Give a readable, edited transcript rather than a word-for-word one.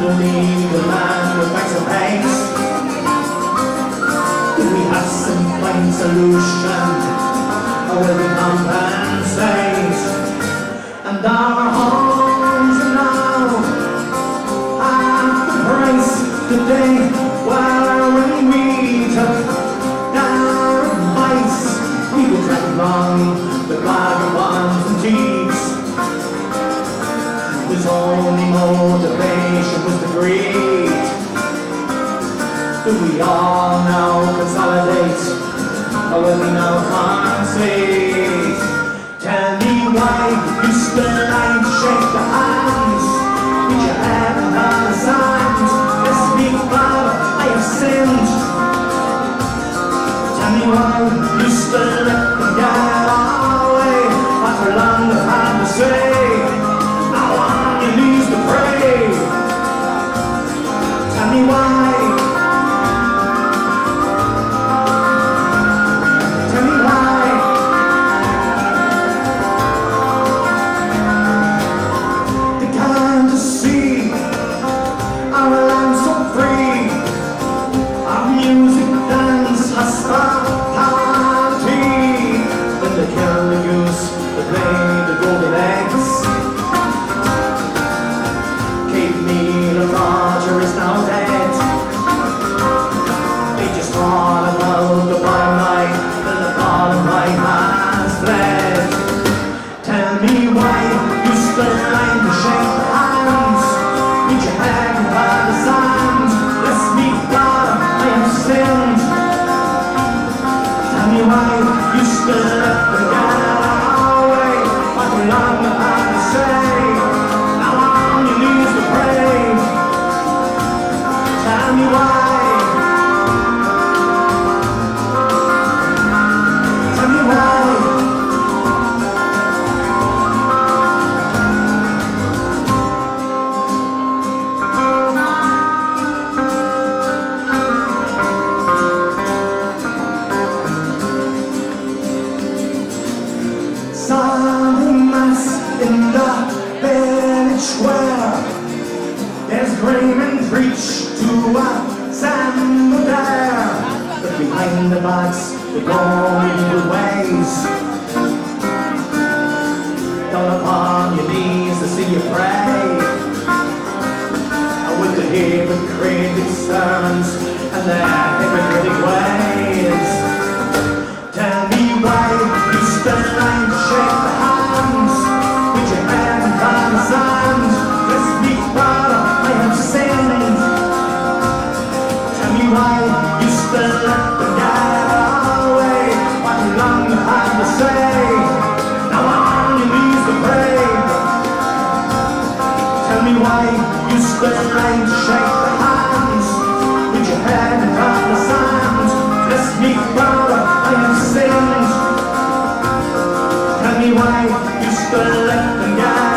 underneath the land with bags of paints. We have some plain solution, or will we compensate? And our homes are now at the price today. Well, when we took our advice, we would drag along the bag of bombs and teeth. His only motivation was the greed. Do we all now consolidate, or will we now concede? Tell me why you still like to shake the hands with your head on the sand. Yes, me, Father, I have sinned. Tell me why you still let them get away after long I've had to say. Now on your knees to pray. Tell me why. Tell me why you still let them go.